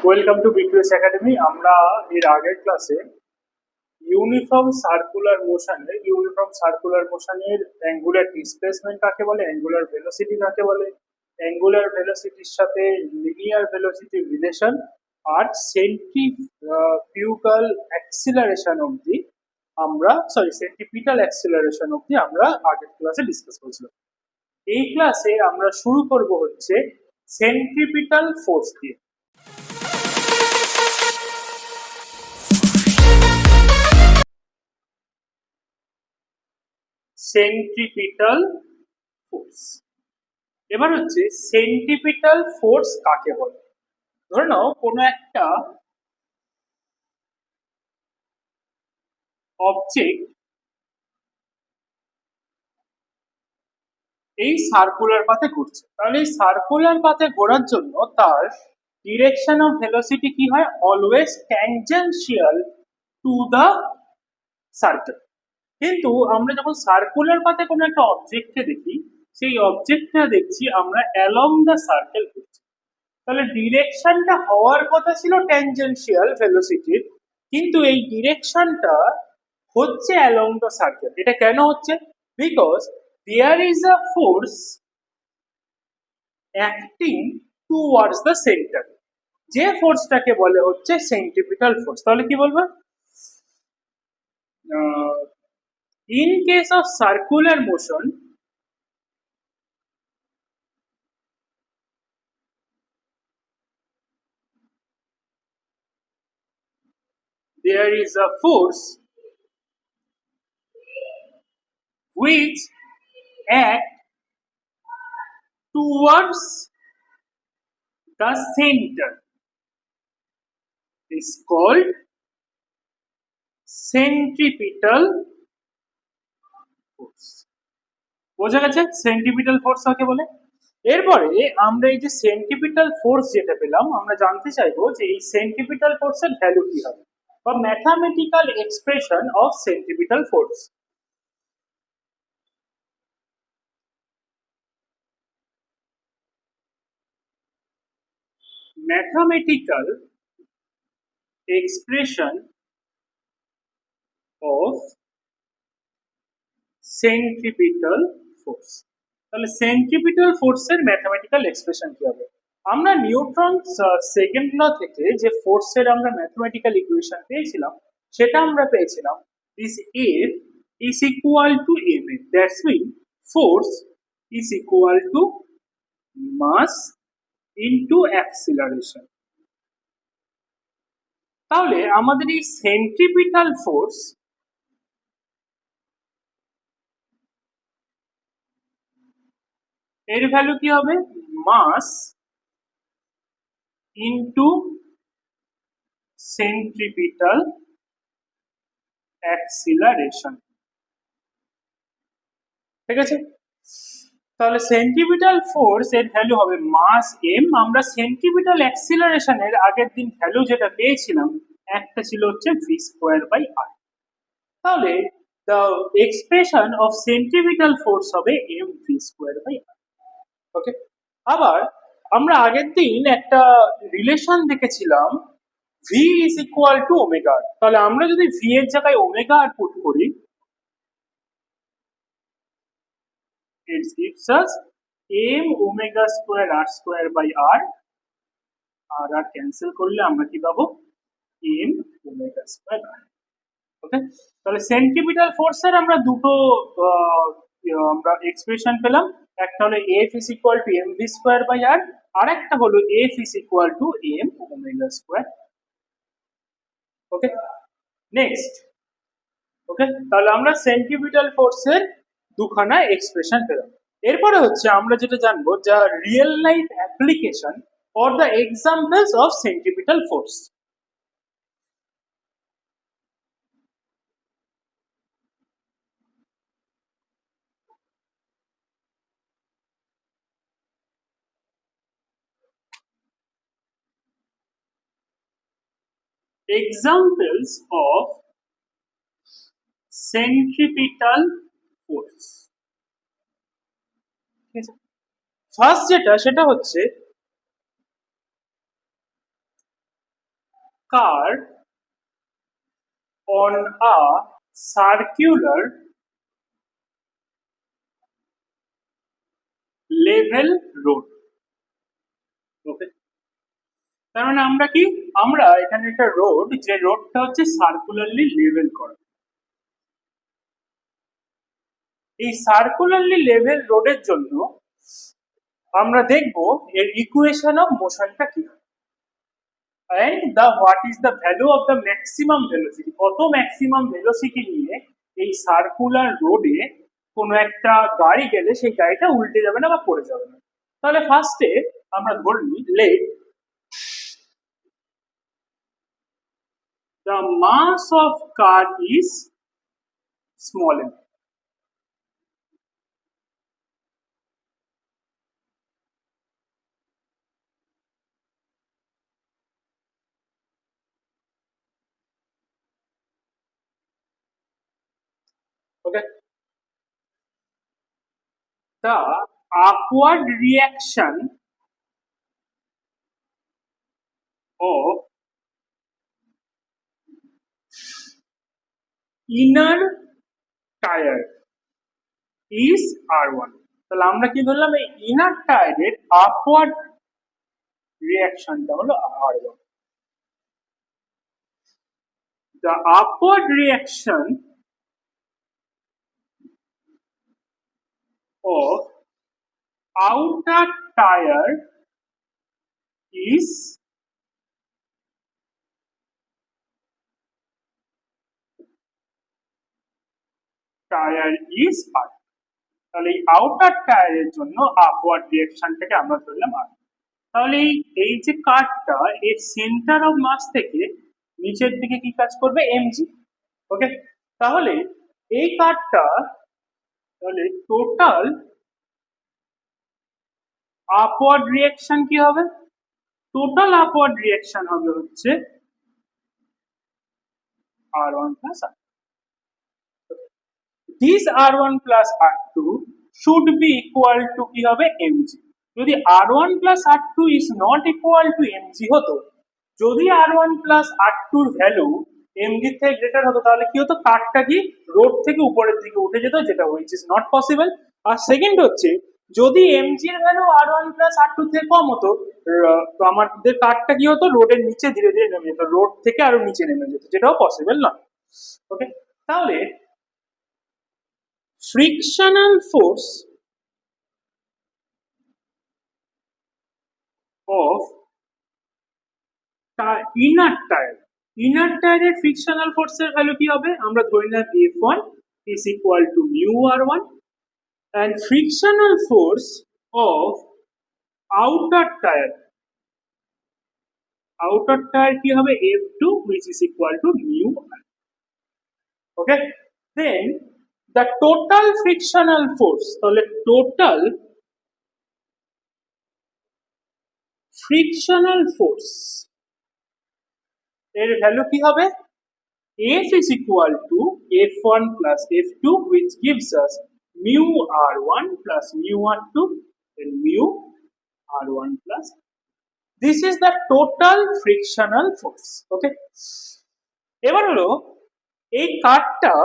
Welcome to বিটুএস academy. আমরা এর আগের ক্লাসে ইউনিফর্ম সার্কুলার মোশনের অ্যাঙ্গুলার ডিসপ্লেসমেন্ট কাকে বলে, অ্যাঙ্গুলার ভেলোসিটি কাকে বলে, অ্যাঙ্গুলার ভেলোসিটির সাথে লিনিয়ার ভেলোসিটির রিলেশন আর সেন্ট্রিফিউগাল অ্যাক্সিলারেশন অবধি সেন্ট্রিপিটাল অ্যাক্সিলারেশন অবধি আমরা আগের ক্লাসে ডিসকাস করেছিলাম। এই ক্লাসে আমরা শুরু করব হচ্ছে সেন্ট্রিপিটাল ফোর্স দিয়ে। Centripetal force. এবার হচ্ছে সেন্ট্রিপিটাল ফোর্স কাকে বলে। ধরে নাও কোনো একটা অবজেক্ট এই সার্কুলার পাথে ঘুরছে, তাহলে এই সার্কুলার পাথে ঘোরার জন্য তার ডিরেকশন অফ ভেলোসিটি কি হয়? Always tangential to the circle. কিন্তু আমরা যখন সার্কুলার পাথে কোনো একটা অবজেক্টকে দেখি, সেই অবজেক্টটা দেখছি আমরা অ্যালং দ্য সার্কেল ঘুরছি। তাহলে ডিরেকশনটা হওয়ার কথা ছিল ট্যানজেনশিয়াল ভেলোসিটির, কিন্তু এই ডিরেকশনটা হচ্ছে অ্যালং দ্য সার্কেল। এটা কেন হচ্ছে? Because there is a force acting towards the centre, যে ফোর্সটাকে বলে হচ্ছে সেন্ট্রিপিটাল ফোর্স। তাহলে কি বলবো? In case of circular motion, there is a force which act towards the center is called centripetal force. বোঝা গেছে সেন্ট্রিপিটাল ফোর্স কাকে বলে? এরপরে আমরা এই যে সেন্ট্রিপিটাল ফোর্স যেটা পেলাম, আমরা জানতে চাইবো যে এই সেন্ট্রিপিটাল ফোর্সের ভ্যালু কি হবে, বা mathematical expression of centripetal force. Mathematical expression of centripetal force. তাহলে সেন্ট্রিপিটাল ফোর্সের ম্যাথামেটিক্যাল এক্সপ্রেশন কি হবে? আমরা নিউটন সেকেন্ড ল থেকে যে ফোর্সের আমরা ম্যাথমেটিক্যাল ইকুয়েশন পেয়েছিলাম, সেটা আমরা পেয়েছিলাম this F is equal to ma. That's mean force is equal to mass into acceleration. তাহলে আমাদের এই সেন্ট্রিপিটাল ফোর্স এর ভ্যালু কি হবে? Mass into centripetal acceleration. ঠিক আছে, তাহলে সেন্ট্রিপিটাল ফোর্স এর ভ্যালু হবে মাস এম। আমরা সেন্ট্রিপিটাল অ্যাক্সিলারেশনের আগের দিন ভ্যালু যেটা পেয়েছিলাম, একটা ছিল হচ্ছে ভি স্কোয়ার বাই আর। তাহলে the expression of centripetal force হবে M V square by r. ওকে, আবার আমরা আগের দিন একটা রিলেশন দেখেছিলাম V is equal two omega. তাহলে আমরা যদি ভি এর জায়গায় ওমেগা আর পুট করি, it gives us m omega square r square by r, r r cancel করলে আমরা কি পাবো? m omega square r। ওকে, তাহলে সেন্ট্রিপিটাল ফোর্সের আমরা দুটো আমরা এক্সপ্রেশন পেলাম। একটা হলো f is equal to mv square by r, আর একটা হলো f is equal to m omega square। Okay, next. Okay, তাহলে আমরা সেন্ট্রিপিটাল ফোর্সের দুখানা এক্সপ্রেশন পেলাম। এরপরে হচ্ছে আমরা যেটা জানবো, যা real life application or the examples of centripetal force. Examples of centripetal force. First যেটা, সেটা হচ্ছে car on a circular level road. ওকে, তার মানে আমরা এখানে একটা রোড, যে রোডটা হচ্ছে সার্কুলারলি লেভেল করা। এই সার্কুলারলি লেভেল রোডের জন্য আমরা দেখব এর ইকুয়েশন অফ মোশনটা কি হয়, and the what is the value of the maximum velocity, কত ম্যাক্সিমাম ভেলোসিটি নিয়ে এই সার্কুলার রোডে কোনো একটা গাড়ি গেলে সেই গাড়িটা উল্টে যাবে না বা পড়ে যাবে না। তাহলে ফার্স্টে আমরা ধরে নিই late the mass of car is small m. Okay, the upward reaction of inner tire is R1. তাহলে আমরা কি ধরলাম, এই ইনার টায়ারের আপওয়ার্ড রিঅ্যাকশনটা হলো R1. The upward reaction of outer tire is R. তাহলে এই আউটার টায়ারের জন্য আপওয়ার্ড রিঅ্যাকশনটাকে আমরা ধরলাম R. তাহলে এই যে কার্ভটা এর সেন্টার অফ মাস থেকে নিচের দিকে কি কাজ করবে, mg. ওকে, তাহলে এই কার্ভটা, তাহলে টোটাল আপওয়ার্ড রিঅ্যাকশন কি হবে, টোটাল আপওয়ার্ড রিঅ্যাকশন হবে হচ্ছে R1 plus R. This R1 plus R2 should be equal to কি হবে, mg. যদি R1 plus R2 is not equal to mg হতো, যদি R1 plus R2 এর ভ্যালু mg থেকে গ্রেটার হতো, তাহলে কি হতো, কার্ভটা কি রোড থেকে উপরের দিকে উঠে যেত, যেটা which is not possible. আর সেকেন্ড হচ্ছে, যদি mg এর ভ্যালু R1 plus R2 থেকে কম হতো, তো আমাদের কার্ভটা কি হতো, রোডের নিচে ধীরে ধীরে নেমে যেত, রোড থেকে আরো নিচে নেমে যেত, যেটাও পসিবল না। ওকে, তাহলে frictional force of inner tire এর frictional force এর ভ্যালু কি হবে, আমরা ধরে নিলাম F1 is equal to mu R1, and frictional force of outer tire কি হবে, F2 which is equal to mu R. Okay, then the total frictional force, তাহলে total frictional force এর ভ্যালু কি হবে, F is equal to F1 plus F2 which gives us mu R1 plus mu R2 and mu R1 plus. This is the total frictional force. Okay, এবার হলো এই কার্ভটা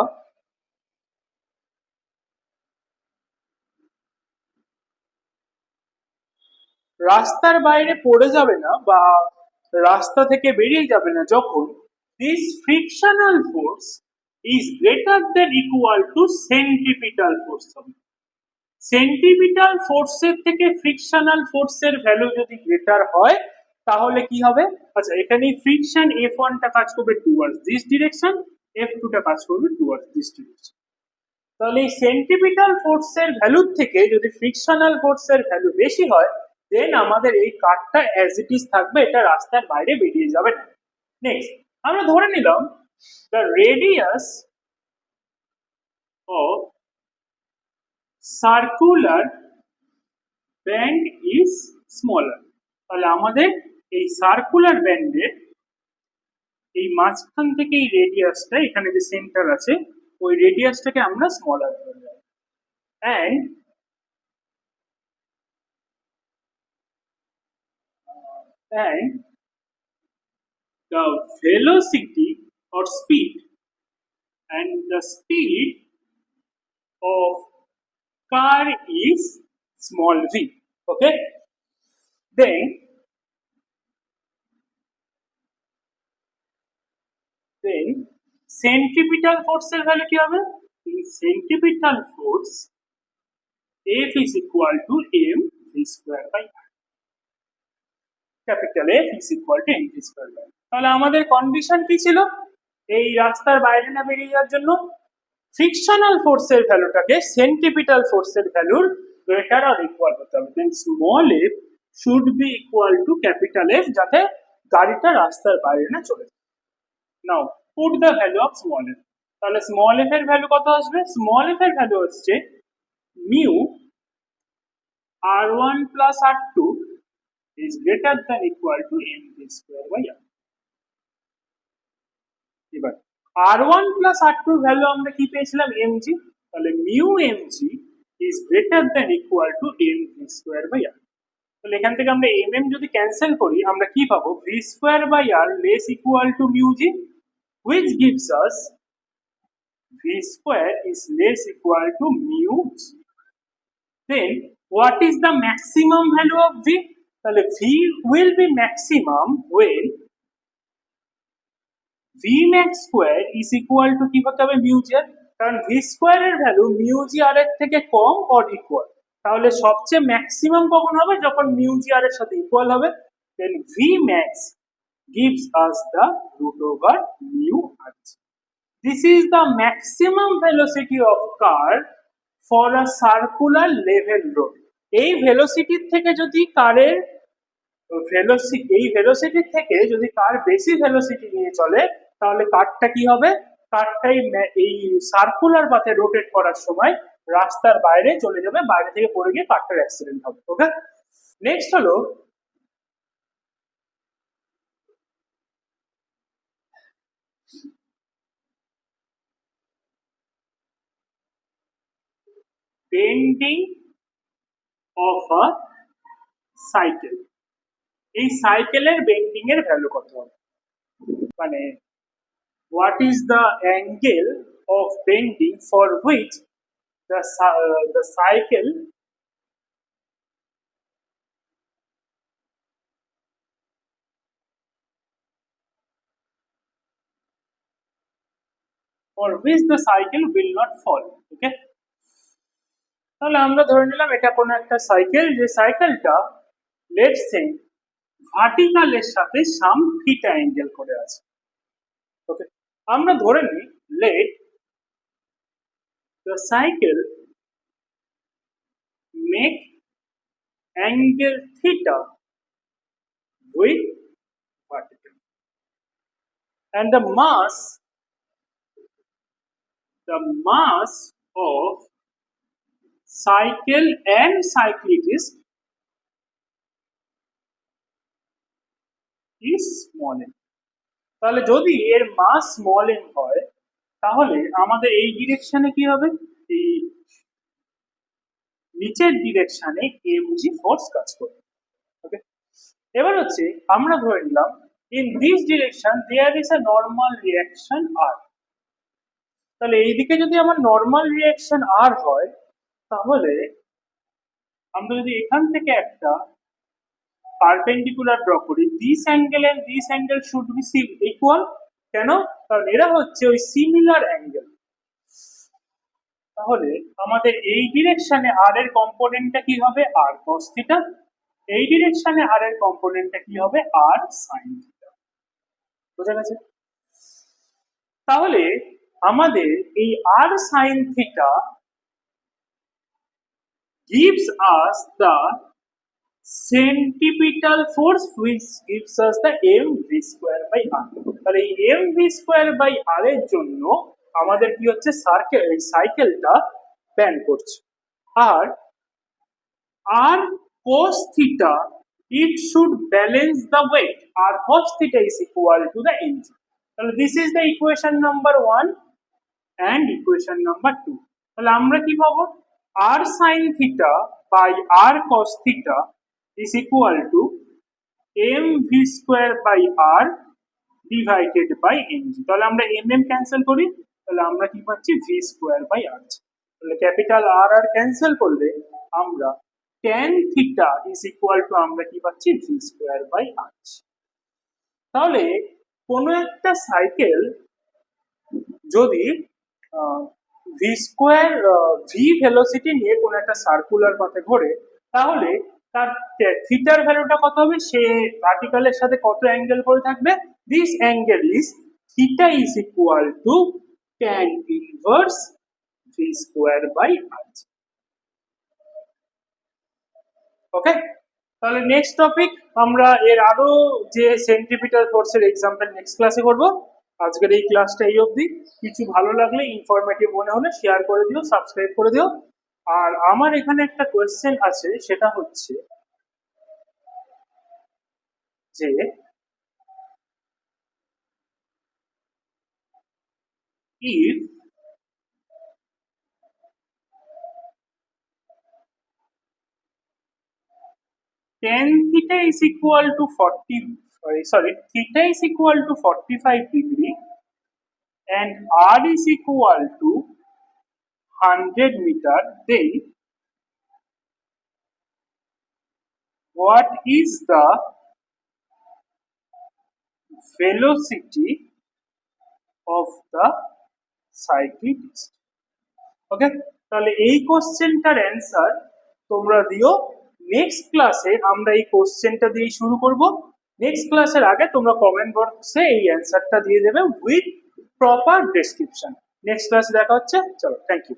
রাস্তার বাইরে পড়ে যাবে না বা রাস্তা থেকে বেরিয়ে যাবে না যখন this frictional force is greater than equal to centripetal force হবে। সেন্ট্রিপিটাল ফোর্সের থেকে ফ্রিকশনাল ফোর্সের ভ্যালু যদি গ্রেটার হয়, তাহলে কি হবে, আচ্ছা এখানে ফ্রিকশন F1 টা কাজ করবে টুয়ার্ডস দিস ডিরেকশন, F2 টা কাজ করবে টুয়ার্ডস দিস ডিরেকশন। তাহলে এই সেন্ট্রিপিটাল ফোর্সের ভ্যালুর থেকে যদি ফ্রিকশনাল ফোর্সের ভ্যালু বেশি হয়, দেন আমাদের এই কার্ভটা অ্যাজ ইট ইজ থাকবে, এটা রাস্তার বাইরে বেরিয়ে যাবে না। নেক্সট আমরা ধরে নিলাম the radius of circular band is smaller. তাহলে আমাদের এই সার্কুলার ব্যান্ডের এই মাঝখান থেকে এই রেডিয়াসটা, এখানে যে সেন্টার আছে ওই রেডিয়াসটাকে আমরা স্মলার ধরলাম, and the velocity or speed and the speed of car is small v. Okay, then centripetal force এর ভ্যালু কি হবে? In centripetal force F is equal to m v square by r. Capital F is equal to m v square by r. তাহলে আমাদের condition কি ছিল এই রাস্তার বাইরে না বেরিয়ে যাওয়ার জন্য? ফ্রিকশনাল ফোর্সের ভ্যালুটাকে সেন্ট্রিপিটাল ফোর্সের ভ্যালুর গ্রেটার অর ইকুয়াল হতে হবে। Then small f should be equal to capital F, যাতে গাড়িটা রাস্তার বাইরে না চলে যায়। Now put the value of small f। তাহলে স্মল f এর ভ্যালু কত আসবে? স্মল f এর ভ্যালু হচ্ছে mu r1 plus r2 is greater than equal to mv square by r. এবার r1 plus r2 ভ্যালু আমরা কি পেয়েছিলাম? mg। তাহলে mu mg is greater than equal to mv square by r। তাহলে এখান থেকে আমরা mm যদি ক্যান্সেল করি আমরা কি পাবো? v square by r less equal to mu g, which gives us v square is less equal to mu g. Then what is the maximum value of v? তাহলে v will be maximum when v max square is equal to কি হতে হবে? mu g r, কারণ v square এর value mu g r এর থেকে কম or equal. তাহলে সবচেয়ে ম্যাক্সিমাম কখন হবে? যখন mu g r এর সাথে ইকুয়াল হবে। then v max gives us the root over mu r. This is the maximum velocity of car for a circular level road. এই ভেলোসিটির থেকে যদি কারের ভেলোসিটির থেকে যদি কার বেশি ভেলোসিটি নিয়ে চলে তাহলে কারটা কি হবে? কারটাই এই সার্কুলার পাথে রোটেট করার সময় রাস্তার বাইরে চলে যাবে, বাইরে থেকে পড়ে গিয়ে কারটার অ্যাক্সিডেন্ট হবে। ওকে, নেক্সট হলো বেন্ডিং অফ আ সাইকেল। এই সাইকেলের বেন্ডিং এর ভ্যালু কত হবে? মানে what is the angle of bending for which the cycle will not fall. Okay, তাহলে আমরা ধরে নিলাম এটা কোনো একটা সাইকেল, যে সাইকেলটা লেটস সে ভার্টিক্যালের সাথে সাম থিটা অ্যাঙ্গেল করে আছে। ওকে, আমরা ধরে নিই let the cycle make angle theta with vertical and the mass of cycle and cyclist is small n. তাহলে যদি এর মাস স্মল n হয় তাহলে আমাদের এই ডিরেকশনে কি হবে? এই নিচের ডিরেকশনে mg ফোর্স কাজ করবে। ওকে, এবার হচ্ছে আমরা ধরে নিলাম in this direction there is a normal reaction r। তাহলে এইদিকে যদি আমার নর্মাল রিঅ্যাকশন r হয় তাহলে আমরা যদি এখান থেকে একটা পারপেন্ডিকুলার ড্র করি, this angle and this angle should be equal. কেন? কারণ এরা হচ্ছে ওই সিমিলার অ্যাঙ্গেল। তাহলে আমাদের এই ডিরেকশনে r এর কম্পোনেন্টটা কি হবে? r cos theta. এই ডিরেকশনে r এর কম্পোনেন্টটা কি হবে? r sin theta. বোঝা গেছে? তাহলে আমাদের এই r sin theta gives us the centripetal force which gives us the mv square by r। তাহলে এই mv square by r এর জন্য আমাদের কি হচ্ছে? সাইকেলটা ব্যান্ড করছে। আর r cos theta it should balance the weight, r cos theta is equal to the mg। তাহলে this is the equation number 1 and equation number 2। তাহলে আমরা কি পাবো? r sin theta by r cos theta is equal to mv square by r divided by mg। তাহলে আমরা mm cancel করি, তাহলে আমরা কি পাচ্ছি v স্কোয়ার বাই r। তাহলে ক্যাপিটাল আর আর ক্যান্সেল করলে আমরা tan theta is equal two আমরা কি পাচ্ছি v স্কোয়ার বাই r। তাহলে কোনো একটা সাইকেল যদি ভি স্কোয়ার ভি ভেলোসিটি নিয়ে কোনো একটা সার্কুলার পাথে ঘোরে, তাহলে তার থিটার ভ্যালুটা কত হবে? সে ভার্টিক্যালের সাথে কত অ্যাঙ্গেল করে থাকবে? This angle is theta is equal to tan inverse v square by r. Okay, তাহলে নেক্সট টপিক আমরা এর আরো যে সেন্ট্রিপিটাল ফোর্সের এক্সাম্পল নেক্সট ক্লাসে করব। আজকের এই ক্লাসটা এই অবধি। কিছু ভালো লাগলে, ইনফরমেটিভ মনে হলে শেয়ার করে দিও, সাবস্ক্রাইব করে দিও। আর আমার এখানে একটা কোয়েশ্চেন আছে, সেটা হচ্ছে যে if tan theta is equal to 45 degree and r is equal to 100 meter, then what is the velocity of the cyclist? ওকে, তাহলে এই কোশ্চেনটার অ্যান্সার তোমরা দিও। নেক্সট ক্লাসে আমরা এই কোশ্চেনটা দিয়ে শুরু করব। নেক্সট ক্লাসের আগে তোমরা কমেন্ট বক্সে এই অ্যান্সারটা দিয়ে দেবে উইথ প্রপার ডেসক্রিপশন। নেক্সট ক্লাসে দেখা হচ্ছে, চলো, থ্যাংক ইউ।